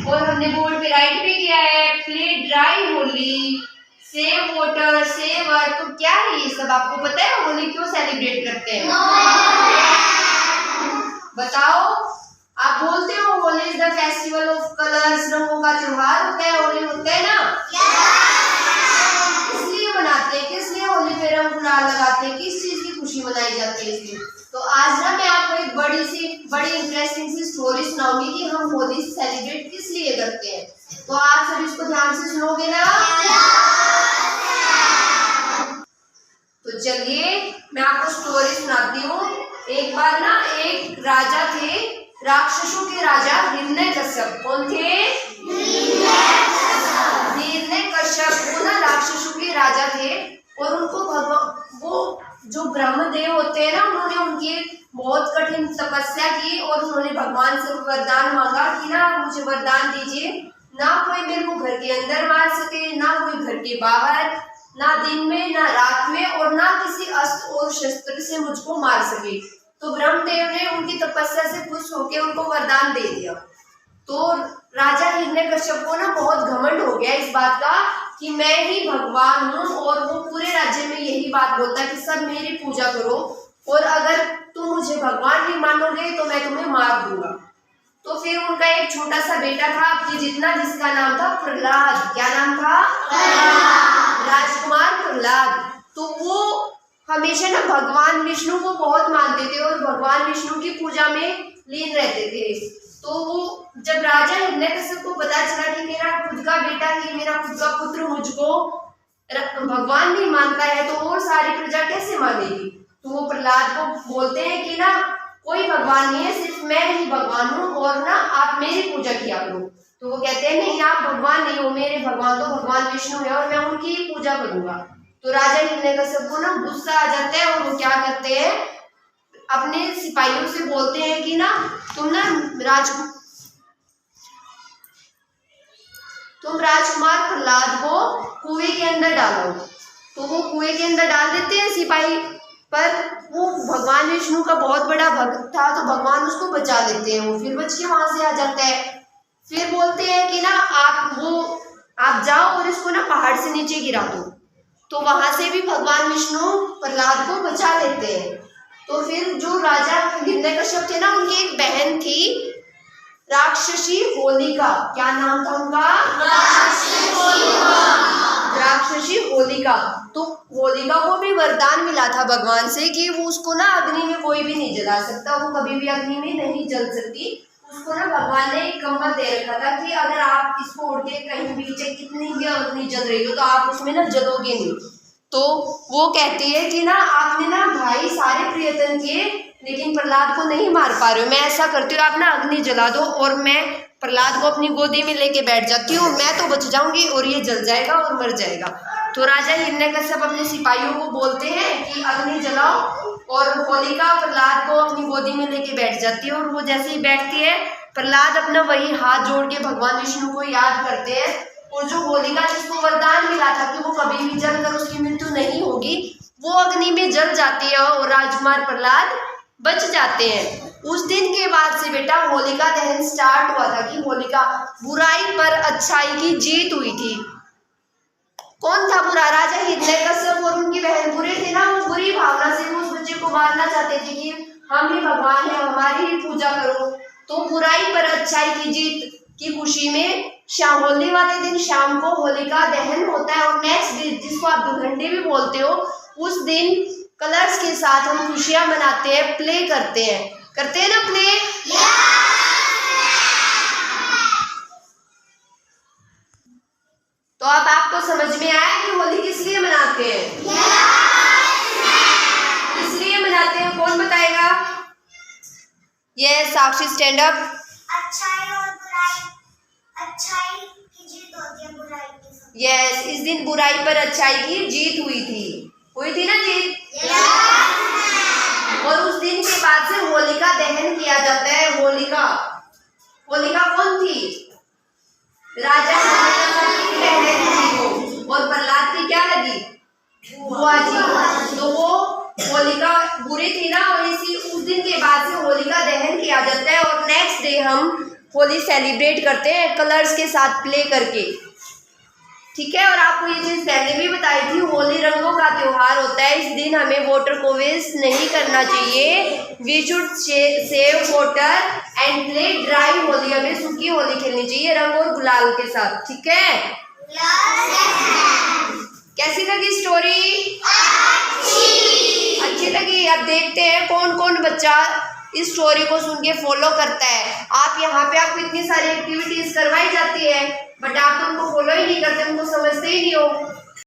और हमने बोर्ड पे राइट भी किया है, play dry Holi, save water, save earth. तो क्या है ये सब? आपको पता है होली क्यों सेलिब्रेट करते हैं? बताओ। आप बोलते हो Holi is the festival of colours, रंगों का त्योहार होता है, होली होता है ना? इसलिए मनाते हैं। किस लिए होली पे रंग गुलाल लगाते हैं? किस चीज की खुशी मनाई जाती है इसलिए? तो आज ना मैं आपको एक बड़ी इंटरेस्टिंग सी स्टोरी सुनाऊंगी कि हम होली सेलिब्रेट किस लिए करते हैं। तो आप सब इसको ध्यान से सुनोगे ना? तो चलिए मैं आपको स्टोरी सुनाती हूँ। एक बार ना एक राजा थे, राक्षसों के राजा हिरण्यकश्यप। कौन थे? हिरण्यकश्यप। वो ना राक्षसों के राजा थे और उनको भगवान, वो जो ब्रह्मदेव होते हैं ना, उन्होंने उनकी बहुत कठिन तपस्या की और उन्होंने भगवान से वरदान मांगा कि ना मुझे वरदान दीजिए, ना कोई मेरे को घर के अंदर मार सके, ना कोई घर के बाहर, ना दिन में ना रात में, और ना किसी अस्त्र और शस्त्र से मुझको मार सके। तो ब्रह्मदेव ने उनकी तपस्या से खुश होकर उनको वरदान दे दिया। तो राजा हिरण्यकश्यप को ना बहुत घमंड हो गया इस बात का कि मैं ही भगवान हूँ, और वो पूरे राज्य में यही बात बोलता है कि सब मेरी पूजा करो, और अगर तुम मुझे भगवान नहीं मानोगे तो मैं तुम्हें मार दूंगा। तो फिर उनका एक छोटा सा बेटा था आपकी जितना, जिसका नाम था प्रहलाद। क्या नाम था? राजकुमार प्रहलाद। तो वो हमेशा ना भगवान विष्णु को बहुत मानते थे और भगवान विष्णु की पूजा में लीन रहते थे। तो वो जब राजा हिरण्यकश्यप को पता चला कि मेरा खुद का बेटा ही, मेरा खुद का पुत्र मुझको भगवान नहीं मानता है, तो और सारी प्रजा कैसे मानेगी? तो वो प्रहलाद को बोलते हैं कि ना कोई भगवान नहीं है, सिर्फ मैं ही भगवान हूँ, और ना आप मेरी पूजा किया करो। तो वो कहते हैं नहीं, आप भगवान नहीं हो, मेरे भगवान तो भगवान विष्णु है और मैं उनकी ही पूजा करूंगा। तो राजा हिरण्यकश्यप को ना गुस्सा आ जाता है और वो क्या करते हैं, अपने सिपाहियों से बोलते हैं कि ना तुम राजकुमार प्रहलाद को कुएं के अंदर डालो। तो वो कुएं के अंदर डाल देते हैं सिपाही, पर वो भगवान विष्णु का बहुत बड़ा भक्त था तो भगवान उसको बचा लेते हैं। वो फिर बच के वहां से आ जाता है। फिर बोलते हैं कि ना आप जाओ और इसको ना पहाड़ से नीचे गिरा दो। तो वहां से भी भगवान विष्णु प्रहलाद को बचा लेते हैं। तो फिर जो राजा हिरण्यकश्यप थे ना, उनकी एक बहन थी राक्षसी होलिका। क्या नाम था उनका? राक्षसी होलिका। तो होलिका को भी वरदान मिला था भगवान से कि वो उसको ना अग्नि में कोई भी नहीं जला सकता, वो कभी भी अग्नि में नहीं जल सकती। उसको ना भगवान ने एक कंबल दे रखा था कि अगर आप इसको उड़ के कहीं भी, चाहे कितनी भी अग्नि जल रही हो, तो आप उसमें ना जलोगे नहीं। तो वो कहती है कि ना आपने ना भाई सारे प्रयत्न किए लेकिन प्रहलाद को नहीं मार पा रहे हो, मैं ऐसा करती हूँ आप ना अग्नि जला दो और मैं प्रहलाद को अपनी गोदी में लेके बैठ जाती हूँ, मैं तो बच जाऊंगी और ये जल जाएगा और मर जाएगा। तो राजा हिरण्यकश्यप अपने सिपाहियों को बोलते हैं कि अग्नि जलाओ, और होलिका प्रहलाद को अपनी गोदी में लेके बैठ जाती है। और वो जैसे ही बैठती है, प्रहलाद अपना वही हाथ जोड़ के भगवान विष्णु को याद करते हैं, और जो होलिका जिसको वरदान मिला था कि वो कभी भी जलकर उसकी मृत्यु नहीं होगी, वो अग्नि में जल जाती है और राजकुमार प्रहलाद बच जाते हैं। उस दिन के बाद से बेटा होलिका दहन स्टार्ट हुआ था कि होलिका, बुराई पर अच्छाई की जीत हुई थी। कौन था बुरा? राजा हिरण्यकश्यप और उनकी बहन बुरे थे ना, वो बुरी भावना से उस बच्चे को मारना चाहते थे कि हम ही भगवान है, हमारी ही पूजा करो। तो बुराई पर अच्छाई की जीत की खुशी में होली वाले दिन शाम को होलिका दहन होता है, और नेक्स्ट दिन जिसको आप दुल्हन भी बोलते हो, उस दिन कलर्स के साथ हम खुशियां मनाते हैं, प्ले करते हैं ना प्ले। तो अब आपको समझ में आया कि होली किस लिए मनाते हैं? किस लिए मनाते हैं? कौन बताएगा? ये साक्षी स्टैंड अप। अच्छाई और बुराई, अच्छाई की जीत होती है यस, इस दिन बुराई पर अच्छाई की जीत हुई थी ना जीत? और उस दिन के बाद से होलिका दहन किया जाता है। होलिका कौन थी? राजा की बहन थी वो, और प्रहलाद की क्या लगी? बुआ जी। तो वो होलिका बुरी थी ना, और उस दिन के बाद से होलिका दहन किया जाता है। और नेक्स्ट डे हम होली सेलिब्रेट करते हैं कलर्स के साथ प्ले करके, ठीक है। और आपको ये चीज पहले भी बताई थी, होली रंगों का त्योहार होता है। इस दिन हमें वाटर को वेस्ट नहीं करना चाहिए। We should save water and play dry Holi. हमें सूखी होली खेलनी चाहिए रंग और गुलाल के साथ, ठीक है। कैसी लगी स्टोरी? अच्छी लगी। अब देखते हैं कौन कौन बच्चा इस स्टोरी को सुन के फॉलो करता है। आप यहाँ पे आपको इतनी सारी एक्टिविटीज करवाई जाती है, बट आप तो उनको फॉलो ही नहीं करते, उनको समझते ही नहीं हो।